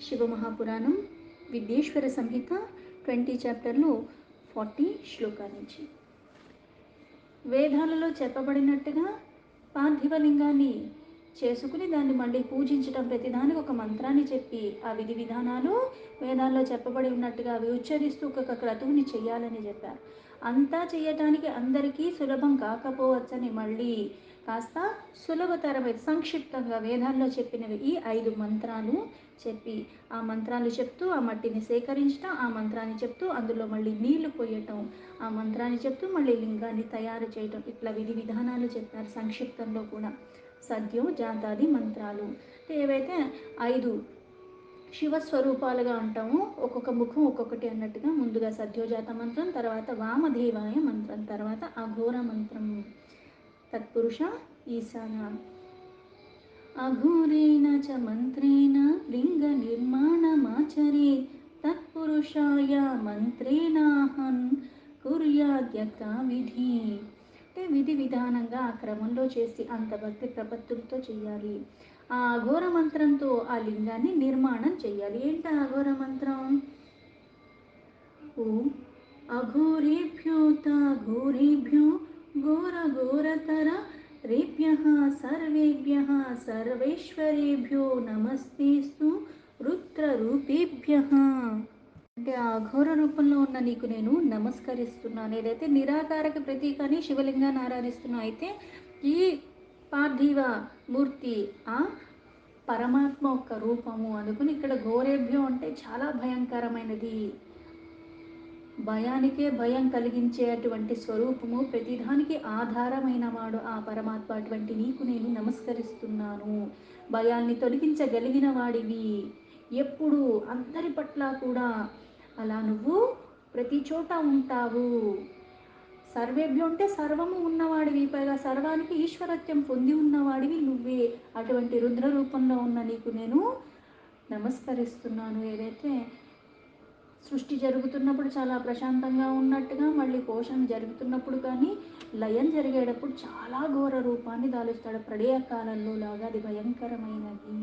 శివమహాపురాణం విద్యేశ్వర సంహిత 20 చాప్టర్లో 40 శ్లోకాల నుంచి. వేదాలలో చెప్పబడినట్టుగా పార్థివలింగాన్ని చేసుకుని దాన్ని మళ్ళీ పూజించటం, ప్రతిదానికి ఒక మంత్రాన్ని చెప్పి ఆ విధి విధానాలు వేదాల్లో చెప్పబడి ఉన్నట్టుగా అవి ఉచ్చరిస్తూ ఒక క్రతువుని చేయాలని చెప్పారు. అంతా చేయటానికి అందరికీ సులభం కాకపోవచ్చని మళ్ళీ కాస్త సులభతరమైన సంక్షిప్తంగా వేదాల్లో చెప్పినవి ఈ 5 మంత్రాలు చెప్పి, ఆ మంత్రాలు చెప్తూ ఆ మట్టిని సేకరించడం, ఆ మంత్రాన్ని చెప్తూ అందులో మళ్ళీ నీళ్లు పోయటం, ఆ మంత్రాన్ని చెప్తూ మళ్ళీ లింగాన్ని తయారు చేయటం, ఇట్లా విధి విధానాలు చెప్పారు సంక్షిప్తంలో కూడా. సద్యో జాతాది మంత్రాలు ఏవైతే 5 శివస్వరూపాలుగా అంటాము, ఒక్కొక్క ముఖం ఒక్కొక్కటి అన్నట్టుగా ముందుగా సద్యోజాత మంత్రం, తర్వాత వామదేవాయ మంత్రం, తర్వాత అఘోర మంత్రం. తత్పురుష ఈశాన అఘోరేణ చ మంత్రేణ లింగ నిర్మాణమాచరే తత్పురుషాయ మంత్రేణాహన్ కుర్యాద్యత విధి. అంటే విధి విధానంగా ఆ క్రమంలో చేసి అంత భక్తి ప్రపత్తులతో చేయాలి. ఆ అఘోర మంత్రంతో ఆ లింగాన్ని నిర్మాణం చేయాలి. ఏంటి ఆ అఘోర మంత్రం? ఓం అఘోరేభ్యోత ఘోరేభ్యో ఘోర ఘోరతర రేభ్యః సర్వేభ్యః సర్వేశ్వరేభ్యో నమస్తేస్తు రుద్రరూపేభ్యః. అంటే ఆ అఘోర రూపంలో ఉన్న నీకు నేను నమస్కరిస్తున్నాను. ఏదైతే నిరాకారక ప్రతీకాన్ని శివలింగాన్ని ఆరాధిస్తున్నా, అయితే ఈ పార్థివ మూర్తి ఆ పరమాత్మ యొక్క రూపము అనుకుని ఇక్కడ ఘోరేభ్యం అంటే చాలా భయంకరమైనది, భయానికే భయం కలిగించేటువంటి స్వరూపము, ప్రతిదానికి ఆధారమైన వాడు ఆ పరమాత్మ. అటువంటి నీకు నేను నమస్కరిస్తున్నాను. భయాల్ని తొలగించగలిగిన వాడివి, ఎప్పుడు అందరి పట్ల కూడా అలా నువ్వు ప్రతి చోట ఉంటావు. సర్వేభ్యం అంటే సర్వము ఉన్నవాడివి, పైగా సర్వానికి ఈశ్వరత్వం పొంది ఉన్నవాడివి నువ్వే. అటువంటి రుద్ర రూపంలో ఉన్న నీకు నేను నమస్కరిస్తున్నాను. ఏదైతే సృష్టి జరుగుతున్నప్పుడు చాలా ప్రశాంతంగా ఉన్నట్టుగా, మళ్ళీ పోషణ జరుగుతున్నప్పుడు కానీ లయం జరిగేటప్పుడు చాలా ఘోర రూపాన్ని దాలుస్తాడు. ప్రళయ కాలంలో లాగా అది భయంకరమైనది.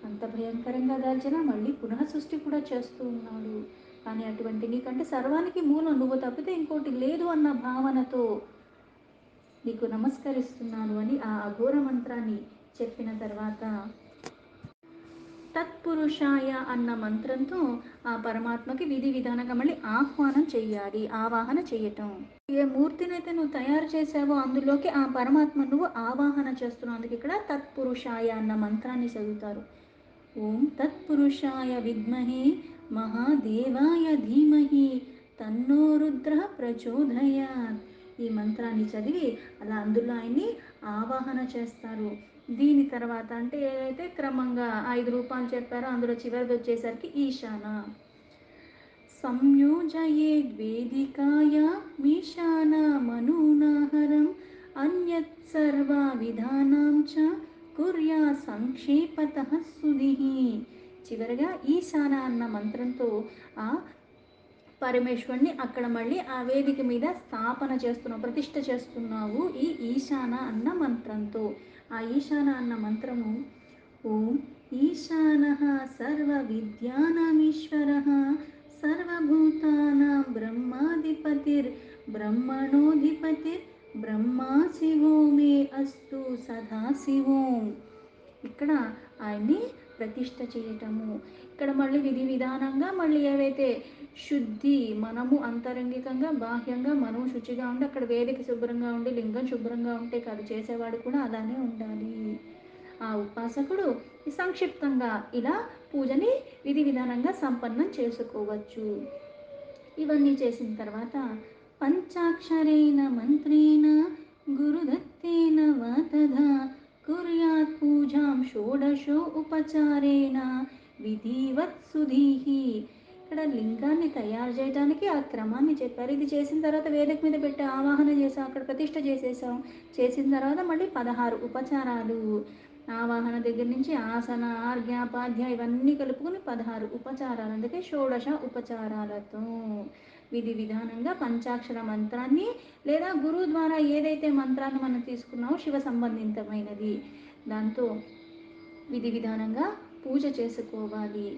అంత భయంకరంగా దాల్చినా మళ్ళీ పునః సృష్టి కూడా చేస్తూ ఉన్నాడు. కానీ అటువంటి నీకంటే సర్వానికి మూలం నువ్వు తప్పితే ఇంకోటి లేదు అన్న భావనతో నీకు నమస్కరిస్తున్నాను అని ఆ అఘోర మంత్రాన్ని చెప్పిన తర్వాత తత్పురుషాయ అన్న మంత్రంతో ఆ పరమాత్మకి విధి విధానంగా మళ్ళీ ఆహ్వానం చెయ్యాలి, ఆవాహన చేయటం. ఏ మూర్తినైతే నువ్వు తయారు చేసావో అందులోకి ఆ పరమాత్మ నువ్వు ఆవాహన చేస్తున్నావు. అందుకు ఇక్కడ తత్పురుషాయ అన్న మంత్రాన్ని చదువుతారు. ఓం తత్పురుషాయ విద్మహే మహాదేవాయ ధీమహి తన్నో రుద్ర ప్రచోదయాత్. ఈ మంత్రాన్ని చదివి అలా అందులో ఆయన్ని ఆవాహన చేస్తారు. దీని తర్వాత అంటే ఏదైతే క్రమంగా 5 రూపాలు చెప్పారో అందులో చివరిది వచ్చేసరికి ఈశాన. సంయోజయేద్వేదికాయ మీశాన మనూనాహరం అన్యత్ సర్వ విధానాం చ కుర్యా సంక్షేపతః సుధిః. చివరగా ఈశాన అన్న మంత్రంతో ఆ పరమేశ్వరుని అక్కడ మళ్ళీ ఆ వేదిక మీద స్థాపన చేస్తున్నావు, ప్రతిష్ఠ చేస్తున్నావు ఈ ఈశాన అన్న మంత్రంతో. ఆ ఈశాన అన్న మంత్రము ఓం ఈశానః సర్వ విద్యానామీశ్వరః సర్వభూతానాం బ్రహ్మాధిపతిర్ బ్రహ్మణోధిపతిర్ బ్రహ్మా శివో మే అస్తు సదాశివోం. ఇక్కడ ఆయన్ని ప్రతిష్ఠ చేయటము. ఇక్కడ మళ్ళీ విధి విధానంగా మళ్ళీ ఏవైతే శుద్ధి, మనము అంతరంగికంగా బాహ్యంగా మనం శుచిగా ఉండి అక్కడ వేదిక శుభ్రంగా ఉండి లింగం శుభ్రంగా ఉంటే కాదు, చేసేవాడు కూడా అలానే ఉండాలి. ఆ ఉపాసకుడు సంక్షిప్తంగా ఇలా పూజని విధి విధానంగా సంపన్నం చేసుకోవచ్చు. ఇవన్నీ చేసిన తర్వాత పంచాక్షరేణ మంత్రేణ గురుదత్తేన వా తథా కుర్యాత్ పూజాం షోడశో ఉపచారేణ విధివత్ సుధీః. ఇక్కడ లింగాన్ని తయారు చేయడానికి ఆ క్రమాన్ని చెప్పారు. ఇది చేసిన తర్వాత వేదిక మీద పెట్టి ఆవాహన చేసాం, అక్కడ ప్రతిష్ఠ చేసేసాం. చేసిన తర్వాత మళ్ళీ 16 ఉపచారాలు, ఆవాహన దగ్గర నుంచి ఆసన ఆర్ఘ్యాపాధ్య ఇవన్నీ కలుపుకొని 16 ఉపచారాలు, అందుకే షోడశ ఉపచారాలతో విధి విధానంగా పంచాక్షర మంత్రాన్ని లేదా గురువు ద్వారా ఏదైతే మంత్రాన్ని మనం తీసుకున్నామో శివ సంబంధితమైనది దాంతో విధి విధానంగా పూజ చేసుకోవాలి.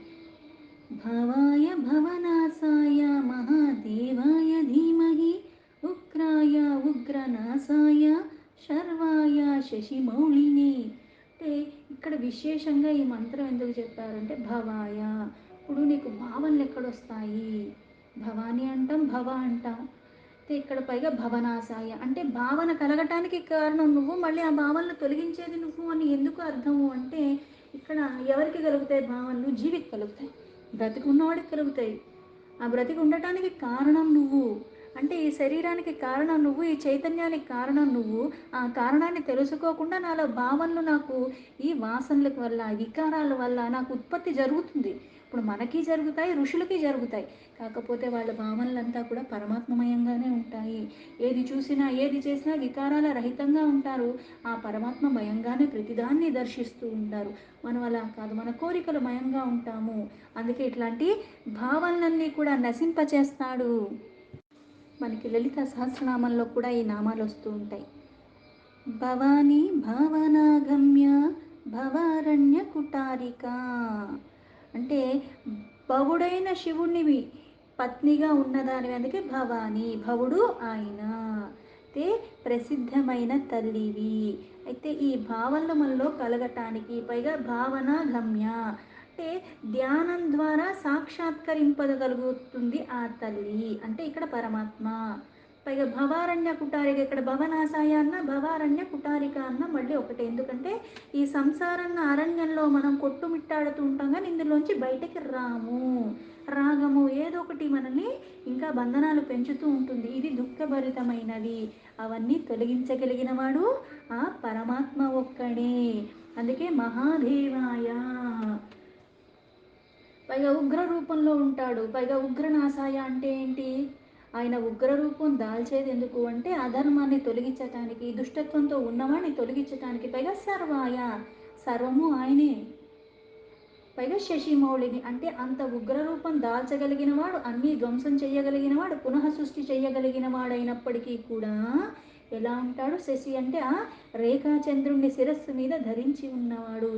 భవాయ భవనాశాయ మహాదేవాయ ధీమహి ఉగ్రాయ ఉగ్రనాశాయ శర్వాయ శశిమౌళిని. అంటే ఇక్కడ విశేషంగా ఈ మంత్రం ఎందుకు చెప్పారంటే భవాయ. ఇప్పుడు నీకు భావనలు ఎక్కడొస్తాయి? భవాని అంటాం, భవ అంటాం. అయితే ఇక్కడ పైగా భవనాశాయ అంటే భావన కలగటానికి కారణం నువ్వు, మళ్ళీ ఆ భావనలు తొలగించేది నువ్వు అని ఎందుకు అర్థము అంటే ఇక్కడ ఎవరికి కలుగుతాయి భావనలు? జీవికి కలుగుతాయి, బ్రతికున్నవాడికి కలుగుతాయి. ఆ బ్రతికి ఉండటానికి కారణం నువ్వు. అంటే ఈ శరీరానికి కారణం నువ్వు, ఈ చైతన్యానికి కారణం నువ్వు. ఆ కారణాన్ని తెలుసుకోకుండా నాలో భావనలు నాకు ఈ వాసనల వల్ల, వికారాల వల్ల నాకు ఉత్పత్తి జరుగుతుంది. ఇప్పుడు మనకి జరుగుతాయి, ఋషులకి జరుగుతాయి. కాకపోతే వాళ్ళ భావనలంతా కూడా పరమాత్మమయంగానే ఉంటాయి. ఏది చూసినా ఏది చేసినా వికారాల రహితంగా ఉంటారు. ఆ పరమాత్మ మయంగానే ప్రతిదాన్ని దర్శిస్తూ ఉంటారు. మనం అలా కాదు, మన కోరికలు మయంగా ఉంటాము. అందుకే ఇట్లాంటి భావనలన్నీ కూడా నశింపచేస్తాడు. మనకి లలిత సహస్రనామంలో కూడా ఈ నామాలు వస్తూ ఉంటాయి. భవానీ భావనాగమ్య భవారణ్య కుటారిక. అంటే భవుడైన శివుణ్ణి పత్నిగా ఉన్నదాని అందుకే భవాని, భవుడు ఆయన. అయితే ప్రసిద్ధమైన తల్లివి. అయితే ఈ భావనలు మనలో కలగటానికి పైగా భావన గమ్య అంటే ధ్యానం ద్వారా సాక్షాత్కరింపగలుగుతుంది ఆ తల్లి అంటే ఇక్కడ పరమాత్మ. పైగా భవారణ్య కుటారిక, ఇక్కడ భవనాశాయ అన్న భవారణ్య కుటారిక అన్న మళ్ళీ ఒకటి. ఎందుకంటే ఈ సంసారన్న అరణ్యంలో మనం కొట్టుమిట్టాడుతూ ఉంటాం కానీ ఇందులోంచి బయటకి రాము. రాగము ఏదో ఒకటి మనల్ని ఇంకా బంధనాలు పెంచుతూ ఉంటుంది. ఇది దుఃఖభరితమైనది. అవన్నీ తొలగించగలిగిన వాడు ఆ పరమాత్మ ఒక్కడే. అందుకే మహాదేవాయ. పైగా ఉగ్ర రూపంలో ఉంటాడు. పైగా ఉగ్రనాశాయ అంటే ఏంటి? ఆయన ఉగ్రరూపం దాల్చేది ఎందుకు అంటే అధర్మాన్ని తొలగించటానికి, దుష్టత్వంతో ఉన్నవాడిని తొలగించటానికి. పైగా సర్వాయ, సర్వము ఆయనే. పైగా శశిమౌళిని అంటే అంత ఉగ్రరూపం దాల్చగలిగిన వాడు, అన్నీ ధ్వంసం చేయగలిగిన వాడు, పునః సృష్టి చేయగలిగిన వాడైనప్పటికీ కూడా ఎలా ఉంటాడు? శశి అంటే ఆ రేఖాచంద్రుణ్ణి శిరస్సు మీద ధరించి ఉన్నవాడు.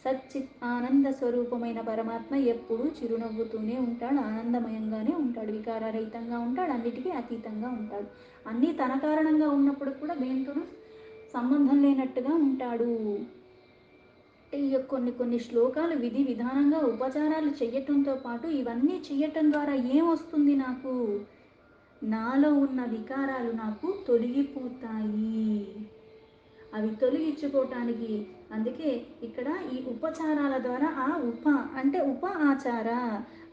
సచ్చిత్ ఆనంద స్వరూపమైన పరమాత్మ ఎప్పుడూ చిరునవ్వుతూనే ఉంటాడు, ఆనందమయంగానే ఉంటాడు, వికారరహితంగా ఉంటాడు, అన్నిటికీ అతీతంగా ఉంటాడు. అన్నీ తన కారణంగా ఉన్నప్పుడు కూడా దేనితోనూ సంబంధం లేనట్టుగా ఉంటాడు. ఈ కొన్ని కొన్ని శ్లోకాలు విధి విధానంగా ఉపచారాలు చెయ్యటంతో పాటు ఇవన్నీ చెయ్యటం ద్వారా ఏమొస్తుంది నాకు? నాలో ఉన్న వికారాలు నాకు తొలగిపోతాయి. అవి తొలగించుకోవటానికి అందుకే ఇక్కడ ఈ ఉపచారాల ద్వారా ఆ అంటే ఆచార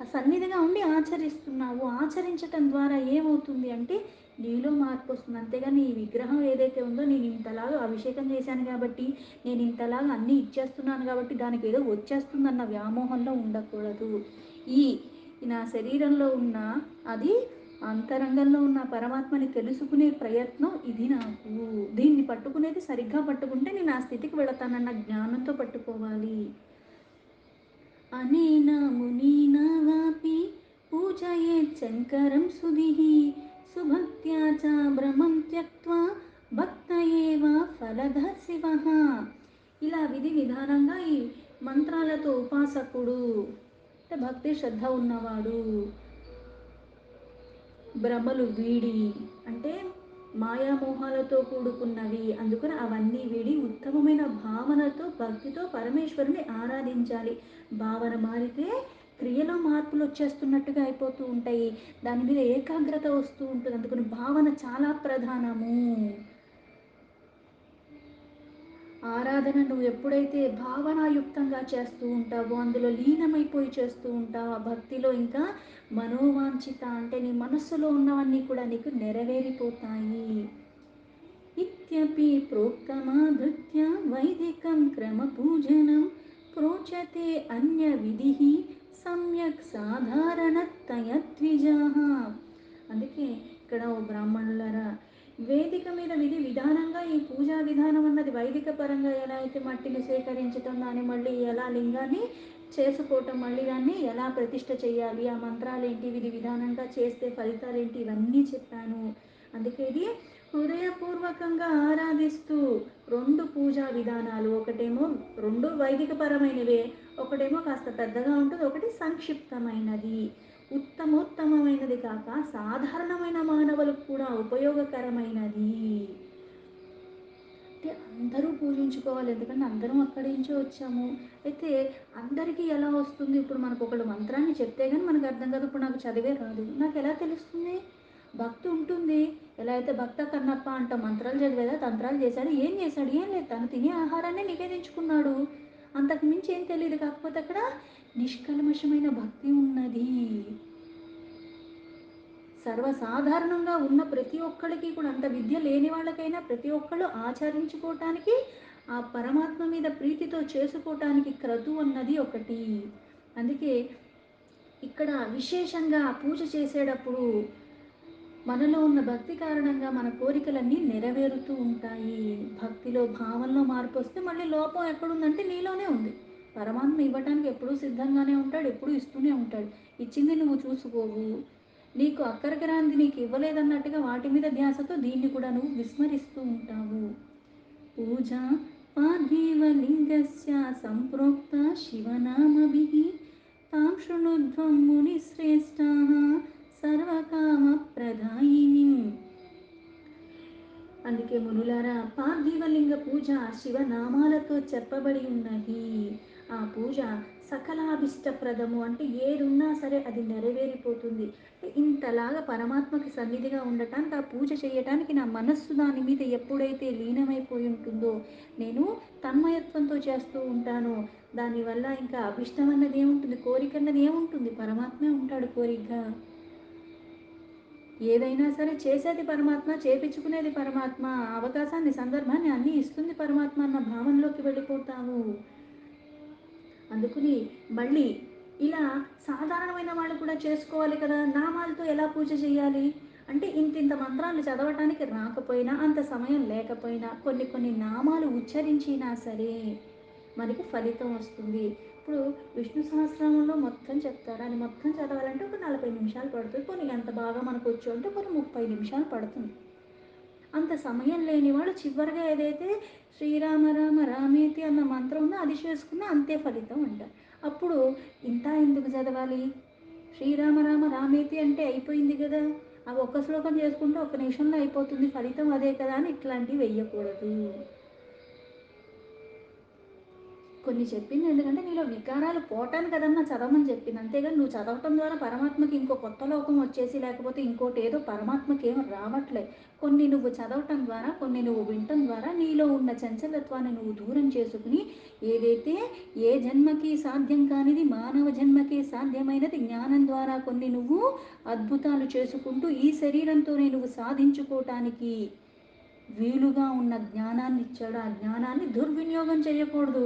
ఆ సన్నిధిగా ఉండి ఆచరిస్తున్నావు. ఆచరించటం ద్వారా ఏమవుతుంది అంటే నీలో మార్పు వస్తుంది. అంతేగాని ఈ విగ్రహం ఏదైతే ఉందో నేను ఇంతలాగా అభిషేకం చేశాను కాబట్టి, నేను ఇంతలాగా అన్నీ ఇచ్చేస్తున్నాను కాబట్టి దానికి ఏదో వచ్చేస్తుందన్న వ్యామోహంలో ఉండకూడదు. ఈ నా శరీరంలో ఉన్న అది అంతరంగంలో ఉన్న పరమాత్మని తెలుసుకునే ప్రయత్నం ఇది నాకు. దీన్ని పట్టుకునేది సరిగ్గా పట్టుకుంటే నేను ఆ స్థితికి వెళతానన్న జ్ఞానంతో పట్టుకోవాలి. అనేన మునీనా వాపి పూజయే శంకరం సుధిః సుభక్త్యా చ భ్రమం త్యక్త్వా భక్తయేవ ఫలధ శివః. ఇలా విధి విధానంగా ఈ మంత్రాలతో ఉపాసకుడు అంటే భక్తి శ్రద్ధ ఉన్నవాడు భ్రమలు వీడి అంటే మాయామోహాలతో కూడుకున్నవి, అందుకని అవన్నీ వీడి ఉత్తమమైన భావనతో భక్తితో పరమేశ్వరుని ఆరాధించాలి. భావన మారితే క్రియలో మార్పులు వచ్చేస్తున్నట్టుగా అయిపోతూ ఉంటాయి. దాని మీద ఏకాగ్రత వస్తూ ఉంటుంది. అందుకని భావన చాలా ప్రధానము. ఆరాధన నువ్వు ఎప్పుడైతే భావనాయుక్తంగా చేస్తూ ఉంటావో, అందులో లీనమైపోయి చేస్తూ ఉంటావు, ఆ భక్తిలో ఇంకా మనోవాంఛిత అంటే నీ మనస్సులో ఉన్నవన్నీ కూడా నీకు నెరవేరిపోతాయి. ఇత్యపి ప్రోక్తమాధృత్య వైదికం క్రమపూజనం ప్రోచతే అన్య విధిః సమ్యక్ సాధారణతయ ద్విజాః. అందుకే ఇక్కడ ఓ బ్రాహ్మణులారా, వేదిక మీద విధి విధానంగా ఈ పూజా విధానం అన్నది వైదిక పరంగా ఎలా అయితే మట్టిని సేకరించటం, దాన్ని మళ్ళీ ఎలా లింగాన్ని చేసుకోవటం, మళ్ళీ దాన్ని ఎలా ప్రతిష్ఠ చేయాలి, ఆ మంత్రాలు ఏంటి, విధి విధానంగా చేస్తే ఫలితాలు ఏంటి, ఇవన్నీ చెప్పాను. అందుకే ఇది హృదయపూర్వకంగా ఆరాధిస్తూ రెండు పూజా విధానాలు, ఒకటేమో రెండు వైదికపరమైనవే, ఒకటేమో కాస్త పెద్దగా ఉంటుంది, ఒకటి సంక్షిప్తమైనది. ఉత్తమోత్తమమైనది కాక సాధారణమైన మానవులకు కూడా ఉపయోగకరమైనది. అంటే అందరూ పూజించుకోవాలి, ఎందుకంటే అందరం అక్కడి నుంచే వచ్చాము. అయితే అందరికీ ఎలా వస్తుంది? ఇప్పుడు మనకు ఒకళ్ళు మంత్రాన్ని చెప్తే కానీ మనకు అర్థం కాదు. ఇప్పుడు నాకు చదివే రాదు, నాకు ఎలా తెలుస్తుంది? భక్తి ఉంటుంది. ఎలా అయితే భక్త కన్నప్ప అంట మంత్రాలు చదివేదా, తంత్రాలు చేశాడు, ఏం చేశాడు? ఏం లేదు, తను తినే ఆహారాన్ని నివేదించుకున్నాడు. అంతకు మించి ఏం తెలియదు. కాకపోతే అక్కడ నిష్కల్మషమైన భక్తి ఉన్నది. సర్వసాధారణంగా ఉన్న ప్రతి ఒక్కరికి కూడా, అంత విద్య లేని వాళ్ళకైనా ప్రతి ఒక్కళ్ళు ఆచరించుకోవటానికి, ఆ పరమాత్మ మీద ప్రీతితో చేసుకోవటానికి క్రతు అన్నది ఒకటి. అందుకే ఇక్కడ విశేషంగా పూజ చేసేటప్పుడు మనలో ఉన్న భక్తి కారణంగా మన కోరికలన్నీ నెరవేరుతూ ఉంటాయి. భక్తిలో భావంలో మార్పు వస్తే మళ్ళీ లోపం ఎక్కడుందంటే నీలోనే ఉంది. పరమాత్మ ఇవ్వటానికి ఎప్పుడూ సిద్ధంగానే ఉంటాడు, ఎప్పుడూ ఇస్తూనే ఉంటాడు. ఇచ్చింది నువ్వు చూసుకోవు, నీకు అక్కరికి రాంది నీకు ఇవ్వలేదన్నట్టుగా వాటి మీద ధ్యాసతో దీన్ని కూడా నువ్వు విస్మరిస్తూ ఉంటావు. పూజ పార్థివలింగస్య సంప్రోక్త శివనామభిః తాం శృణుధ్వం మునిశ్రేష్టాః సర్వకామప్రదాయినిం. అందుకే మునులారా, పార్థివలింగ పూజ శివనామాలతో చెప్పబడి ఉన్నది. ఆ పూజ సకలాభిష్టప్రదము, అంటే ఏదున్నా సరే అది నెరవేరిపోతుంది. ఇంతలాగా పరమాత్మకి సన్నిధిగా ఉండటానికి, ఆ పూజ చేయటానికి నా మనస్సు దాని మీద ఎప్పుడైతే లీనమైపోయి ఉంటుందో, నేను తన్మయత్వంతో చేస్తూ ఉంటానో, దానివల్ల ఇంకా అభిష్టం అన్నది ఏముంటుంది, కోరిక అన్నది ఏముంటుంది? పరమాత్మే ఉంటాడు కోరికగా. ఏదైనా సరే చేసేది పరమాత్మ, చేపించుకునేది పరమాత్మ, అవకాశాన్ని సందర్భాన్ని అన్నీ ఇస్తుంది పరమాత్మ అన్న భావనలోకి వెళ్ళిపోతాము. అందుకని మళ్ళీ ఇలా సాధారణమైన వాళ్ళు కూడా చేసుకోవాలి కదా. నామాలతో ఎలా పూజ చేయాలి అంటే, ఇంతింత మంత్రాలు చదవటానికి రాకపోయినా, అంత సమయం లేకపోయినా, కొన్ని కొన్ని నామాలు ఉచ్చరించినా సరే మనకి ఫలితం వస్తుంది. ఇప్పుడు విష్ణు సహస్రనామంలో మొత్తం చెప్తారు, అది మొత్తం చదవాలంటే ఒక 40 నిమిషాలు పడుతుంది. కొన్ని ఎంత బాగా మనకు వచ్చు అంటే కొన్ని 30 నిమిషాలు పడుతుంది. అంత సమయం లేని వాడు చివరిగా ఏదైతే శ్రీరామ రామ రామేతి అన్న మంత్రం ఉందో అది చేసుకున్నా అంతే ఫలితం అంటారు. అప్పుడు ఇంత ఎందుకు చదవాలి? శ్రీరామ రామ రామేతి అంటే అయిపోయింది కదా, అవి ఒక్క శ్లోకం చేసుకుంటే ఒక్క నిమిషంలో అయిపోతుంది, ఫలితం అదే కదా అని ఇట్లాంటివి వెయ్యకూడదు. కొన్ని చెప్పింది ఎందుకంటే నీలో వికారాలు పోవటానికి కదన్నా చదవమని చెప్పింది, అంతేగాని నువ్వు చదవటం ద్వారా పరమాత్మకి ఇంకో కొత్త లోకం వచ్చేసి, లేకపోతే ఇంకోటి ఏదో పరమాత్మకి ఏమో రావట్లే. కొన్ని నువ్వు చదవటం ద్వారా, కొన్ని నువ్వు వినటం ద్వారా నీలో ఉన్న చంచలత్వాన్ని నువ్వు దూరం చేసుకుని, ఏదైతే ఏ జన్మకి సాధ్యం కానిది మానవ జన్మకి సాధ్యమైనది జ్ఞానం ద్వారా కొన్ని నువ్వు అద్భుతాలు చేసుకుంటూ ఈ శరీరంతోనే నువ్వు సాధించుకోవటానికి వీలుగా ఉన్న జ్ఞానాన్ని ఇచ్చాడు. ఆ జ్ఞానాన్ని దుర్వినియోగం చేయకూడదు,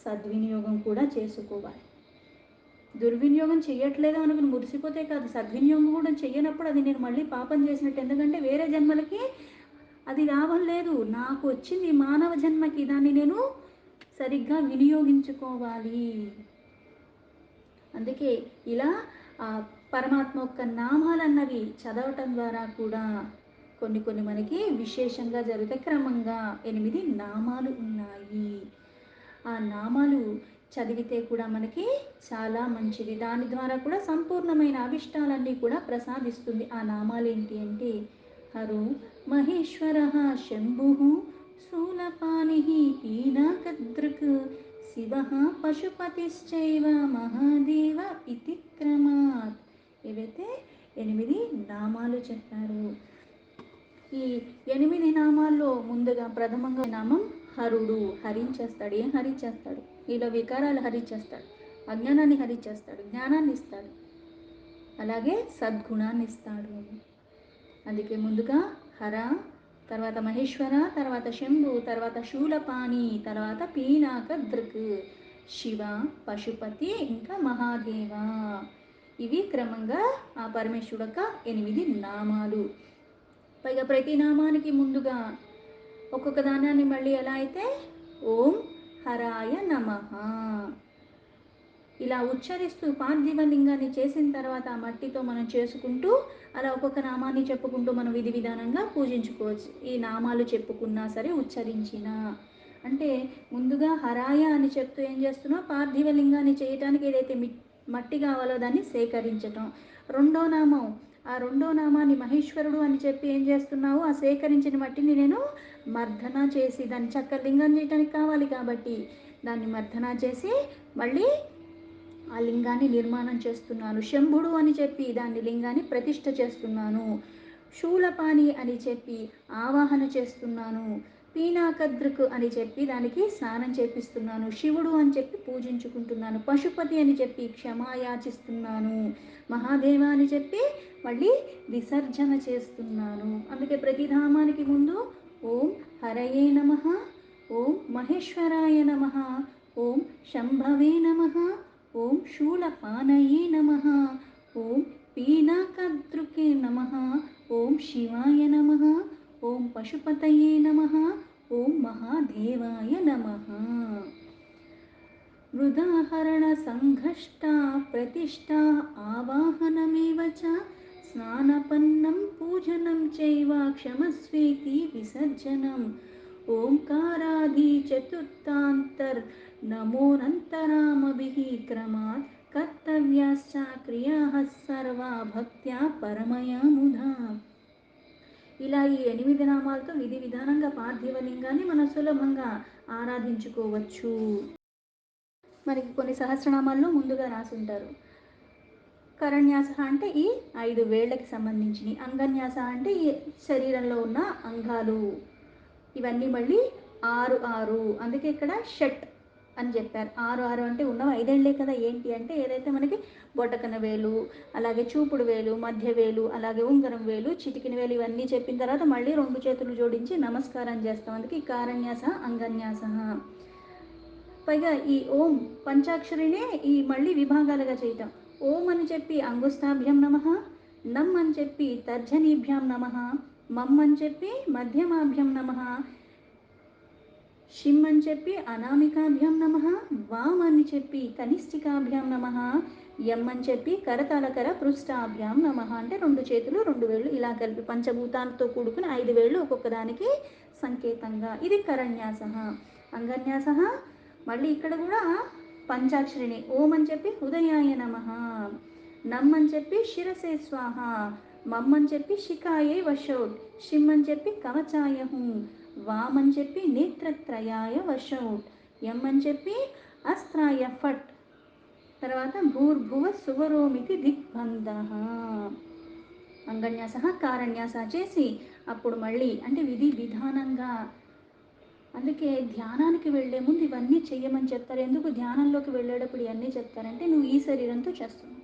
సద్వినియోగం కూడా చేసుకోవాలి. దుర్వినియోగం చేయట్లేదు అనుకుని మురిసిపోతే కాదు, సద్వినియోగం కూడా చెయ్యనప్పుడు అది నేను మళ్ళీ పాపం చేసినట్టు. ఎందుకంటే వేరే జన్మలకి అది లాభం లేదు, నాకు వచ్చింది మానవ జన్మకి, దాన్ని నేను సరిగ్గా వినియోగించుకోవాలి. అందుకే ఇలా పరమాత్మ యొక్క నామాలన్నవి చదవటం ద్వారా కూడా కొన్ని కొన్ని మనకి విశేషంగా జరుగుతాయి. క్రమంగా 8 నామాలు ఉన్నాయి. ఆ నామాలు చదివితే కూడా మనకి చాలా మంచిది. దాని ద్వారా కూడా సంపూర్ణమైన అభిష్టాలన్నీ కూడా ప్రసాదిస్తుంది. ఆ నామాలు ఏంటి అంటే, హరో మహేశ్వర శంభు శూలపాణి పీనాకదృక్ శివ పశుపతిశ్చైవ మహాదేవ ఇతి క్రమాత్. ఏవైతే 8 నామాలు చెప్పారు. ఈ 8 నామాల్లో ముందుగా ప్రథమంగా నామం హరుడు, హరించేస్తాడు. ఏం హరించేస్తాడు? నీలో వికారాలు హరించేస్తాడు, అజ్ఞానాన్ని హరించేస్తాడు, జ్ఞానాన్ని ఇస్తాడు, అలాగే సద్గుణాన్ని ఇస్తాడు. అందుకే ముందుగా హర, తర్వాత మహేశ్వర, తర్వాత శంభు, తర్వాత శూలపాణి, తర్వాత పీనాక దృక్, శివ, పశుపతి, ఇంకా మహాదేవ. ఇవి క్రమంగా ఆ పరమేశ్వరుడు యొక్క 8 నామాలు. పైగా ప్రతి నామానికి ముందుగా ఒక్కొక్క దానాన్ని మళ్ళీ ఎలా అయితే ఓం హరాయ నమః ఇలా ఉచ్చరిస్తూ పార్థివ లింగాన్ని చేసిన తర్వాత ఆ మట్టితో మనం చేసుకుంటూ అలా ఒక్కొక్క నామాన్ని చెప్పుకుంటూ మనం విధి విధానంగా పూజించుకోవచ్చు. ఈ నామాలు చెప్పుకున్నా సరే ఉచ్చరించినా అంటే ముందుగా హరాయ అని చెప్తూ ఏం చేస్తున్నావు, పార్థివ లింగాన్ని చేయటానికి ఏదైతే మట్టి కావాలో దాన్ని సేకరించటం. రెండో నామం, ఆ రెండో నామాన్ని మహేశ్వరుడు అని చెప్పి ఏం చేస్తున్నావు, ఆ సేకరించిన మట్టిని నేను మర్దన చేసి, దాన్ని చక్కర లింగం చేయటానికి కావాలి కాబట్టి దాన్ని మర్దన చేసి మళ్ళీ ఆ లింగాన్ని నిర్మాణం చేస్తున్నాను. శంభుడు అని చెప్పి దాన్ని లింగాన్ని ప్రతిష్ఠ చేస్తున్నాను. శూలపాణి అని చెప్పి ఆవాహన చేస్తున్నాను. పీనాకద్రుక్ అని చెప్పి దానికి స్నానం చేపిస్తున్నాను. శివుడు అని చెప్పి పూజించుకుంటున్నాను. పశుపతి అని చెప్పి క్షమాయాచిస్తున్నాను. మహాదేవ అని చెప్పి మళ్ళీ విసర్జన చేస్తున్నాను. అందుకే ప్రతి ధామానికి ముందు ఓం హరయే నమః, ఓం మహేశ్వరాయ నమః, ఓం శంభవే నమః, ఓం శూలపానయే నమః, ఓం పీనాకద్రుకే నమః, ఓం శివాయ నమః, ఓం పశుపతయే నమః, ఓం మహాదేవాయ నమః. మృదాహరణ సంఘష్టా ప్రతిష్టా ఆవాహనమేవ చ స్నానపన్నం పూజనం చైవ క్షమస్వేతి విసర్జనం. ఓంకారాది చతుర్థాంతర్ నమోనంతరామభిః క్రమాత్ కర్తవ్యాశ్చ క్రియాః సర్వా భక్త్యా పరమయా ముధా. ఇలా ఈ 8 నామాలతో విధి విధానంగా పార్థివ లింగాన్ని మనం సులభంగా ఆరాధించుకోవచ్చు. మనకి కొన్ని సహస్రనామాల్లో ముందుగా రాసుంటారు. కరణ్యాస అంటే ఈ 5 వేళ్ళకి సంబంధించినవి, అంగన్యాస అంటే ఈ శరీరంలో ఉన్న అంగాలు, ఇవన్నీ మళ్ళీ 6 6, అందుకే ఇక్కడ షట్ అని చెప్పారు. 6 6 అంటే ఉన్నవి 5 ఏళ్లే కదా. ఏంటి అంటే ఏదైతే మనకి బొటకన వేలు, అలాగే చూపుడు వేలు, మధ్య వేలు, అలాగే ఉంగరం వేలు, చిటికిన వేలు ఇవన్నీ చెప్పిన తర్వాత మళ్ళీ 2 చేతులు జోడించి నమస్కారం చేస్తాం. అందుకే ఈ కారణ్యాస అంగన్యాస. పైగా ఈ ఓం పంచాక్షరినే ఈ మళ్ళీ విభాగాలుగా చేయటం. ఓం అని చెప్పి అంగుష్టాభ్యం నమః, నమ్ అని చెప్పి తర్జనీభ్యాం నమః, మమ్ అని చెప్పి మధ్యమాభ్యం నమః, షిమ్ అని చెప్పి అనామికాభ్యాం నమః, వామ్ అని చెప్పి కనిష్ఠికాభ్యాం నమః, ఎం అని చెప్పి కరతలకర పృష్ఠాభ్యాం నమః. అంటే 2 చేతులు 2 వేళ్ళు ఇలా కలిపి పంచభూతాలతో కూడుకుని 5 వేళ్ళు ఒక్కొక్క దానికి సంకేతంగా. ఇది కరణ్యాస. అంగన్యాస మళ్ళీ ఇక్కడ కూడా పంచాక్షరిని. ఓం అని చెప్పి హృదయాయ నమః, నమ్ అని చెప్పి శిరసే స్వాహ, మమ్ అని చెప్పి శిఖాయే వశౌట్, షిమ్ అని చెప్పి కవచాయ హూం, వామ్ అని చెప్పి నేత్రత్రయాయ వశౌట్, ఎం అని చెప్పి అస్త్రాయ ఫట్, తర్వాత భూర్భువ సువరోమితి దిగ్బంధ. అంగన్యాస కారణ్యాస చేసి అప్పుడు మళ్ళీ అంటే విధి విధానంగా. అందుకే ధ్యానానికి వెళ్ళే ముందు ఇవన్నీ చెయ్యమని చెప్తారు. ఎందుకు ధ్యానంలోకి వెళ్ళేటప్పుడు ఇవన్నీ చెప్తారంటే నువ్వు ఈ శరీరంతో చేస్తున్నావు.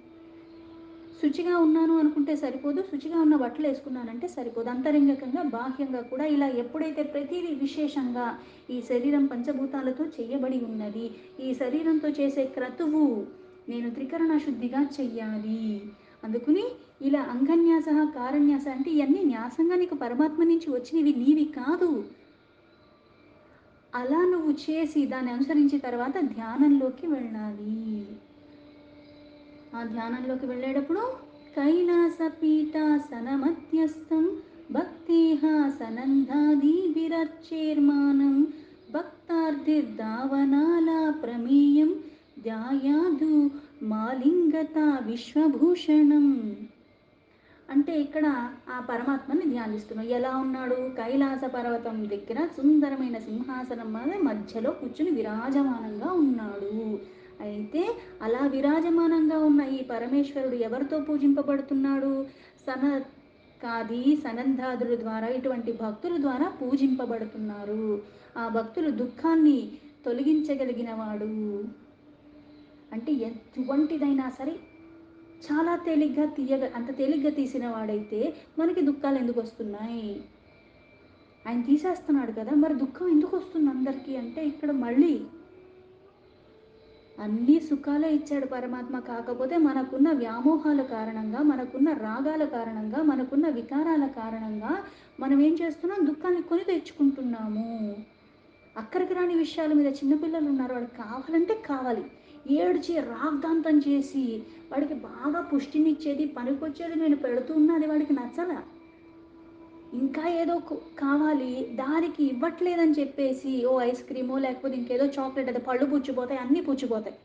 శుచిగా ఉన్నాను అనుకుంటే సరిపోదు, శుచిగా ఉన్న బట్టలు వేసుకున్నానంటే సరిపోదు. అంతరంగికంగా బాహ్యంగా కూడా ఇలా ఎప్పుడైతే ప్రతిదీ విశేషంగా ఈ శరీరం పంచభూతాలతో చేయబడి ఉన్నది, ఈ శరీరంతో చేసే క్రతువు నేను త్రికరణ శుద్ధిగా చెయ్యాలి. అందుకుని ఇలా అంగన్యాస కారణ్యాస అంటే ఇవన్నీ న్యాసంగా నీకు పరమాత్మ నుంచి వచ్చినవి, నీవి కాదు. అలా నువ్వు చేసి దాన్ని అనుసరించిన తర్వాత ధ్యానంలోకి వెళ్ళాలి. ఆ ధ్యానంలోకి వెళ్ళేటప్పుడు కైలాసపీఠాసనమధ్యస్థం భక్తేహాసనందాదిభిరర్చేర్మానం భక్తార్థిర్దావనాలా ప్రమేయం ధ్యాయాదు మాలింగత విశ్వభూషణం. అంటే ఇక్కడ ఆ పరమాత్మని ధ్యానిస్తున్నాం. ఎలా ఉన్నాడు, కైలాస పర్వతం దగ్గర సుందరమైన సింహాసనం మధ్యలో కూర్చుని విరాజమానంగా ఉన్నాడు. అయితే అలా విరాజమానంగా ఉన్న ఈ పరమేశ్వరుడు ఎవరితో పూజింపబడుతున్నాడు, సనకాది సనందాదుల ద్వారా, ఇటువంటి భక్తుల ద్వారా పూజింపబడుతున్నారు. ఆ భక్తులు దుఃఖాన్ని తొలగించగలిగిన వాడు. అంటే ఎటువంటిదైనా సరే చాలా తేలిగ్గా అంత తేలిగ్గా తీసిన వాడైతే మనకి దుఃఖాలు ఎందుకు వస్తున్నాయి, ఆయన తీసేస్తున్నాడు కదా, మరి దుఃఖం ఎందుకు వస్తుంది అందరికీ అంటే ఇక్కడ మళ్ళీ అన్ని సుఖాలే ఇచ్చాడు పరమాత్మ. కాకపోతే మనకున్న వ్యామోహాల కారణంగా, మనకున్న రాగాల కారణంగా, మనకున్న వికారాల కారణంగా మనం ఏం చేస్తున్నాం, దుఃఖాన్ని కొని తెచ్చుకుంటున్నాము. అక్కడికి రాని విషయాల మీద చిన్నపిల్లలు ఉన్నారు, వాడికి కావాలంటే కావాలి, ఏడ్చి రాద్ధాంతం చేసి వాడికి బాగా పుష్టినిచ్చేది పనికొచ్చేది నేను పెడుతూ ఉన్నా, అది వాడికి నచ్చల. ఇంకా ఏదో కావాలి, దానికి ఇవ్వట్లేదని చెప్పేసి ఓ ఐస్ క్రీమో లేకపోతే ఇంకేదో చాక్లెట్, అది పళ్ళు పుచ్చిపోతాయి, అన్నీ పుచ్చిపోతాయి.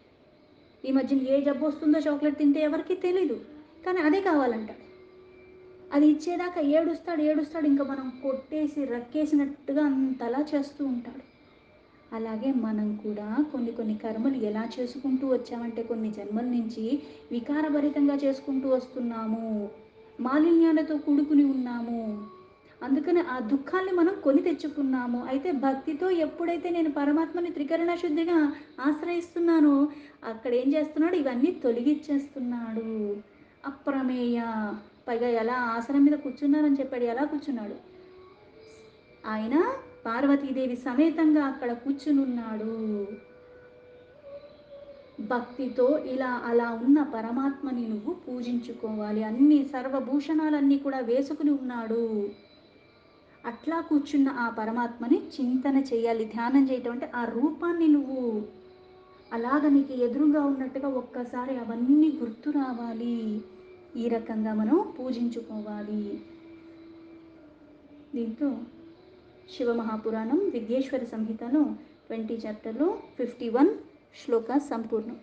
ఈ మధ్యన ఏ జబ్బు వస్తుందో చాక్లెట్ తింటే ఎవరికీ తెలీదు. కానీ అదే కావాలంట. అది ఇచ్చేదాకా ఏడుస్తాడు, ఏడుస్తాడు. ఇంకా మనం కొట్టేసి రక్కేసినట్టుగా అంతలా చేస్తూ ఉంటాడు. అలాగే మనం కూడా కొన్ని కొన్ని కర్మలు ఎలా చేసుకుంటూ వచ్చామంటే కొన్ని జన్మల నుంచి వికారభరితంగా చేసుకుంటూ వస్తున్నాము. మాలిన్యాలతో కూడుకుని ఉన్నాము. అందుకని ఆ దుఃఖాన్ని మనం కొని తెచ్చుకున్నాము. అయితే భక్తితో ఎప్పుడైతే నేను పరమాత్మని త్రికరణ శుద్ధిగా ఆశ్రయిస్తున్నానో అక్కడ ఏం చేస్తున్నాడు? ఇవన్నీ తొలగిచ్చేస్తున్నాడు. అప్రమేయ. పైగా ఎలా ఆసనం మీద కూర్చున్నారని చెప్పాడు. ఎలా కూర్చున్నాడు? ఆయన పార్వతీదేవి సమేతంగా అక్కడ కూర్చునున్నాడు. భక్తితో ఇలా అలా ఉన్న పరమాత్మని నువ్వు పూజించుకోవాలి. అన్ని సర్వభూషణాలన్నీ కూడా వేసుకుని ఉన్నాడు. అట్లా కూర్చున్న ఆ పరమాత్మని చింతన చేయాలి. ధ్యానం చేయటం అంటే ఆ రూపాన్ని నువ్వు అలాగ నీకు ఎదురుగా ఉన్నట్టుగా ఒక్కసారి అవన్నీ గుర్తు రావాలి. ఈ రకంగా మనం పూజించుకోవాలి. దీంతో శివమహాపురాణం విద్యేశ్వర సంహితలో 20 చాప్టర్లో 51 శ్లోక సంపూర్ణం.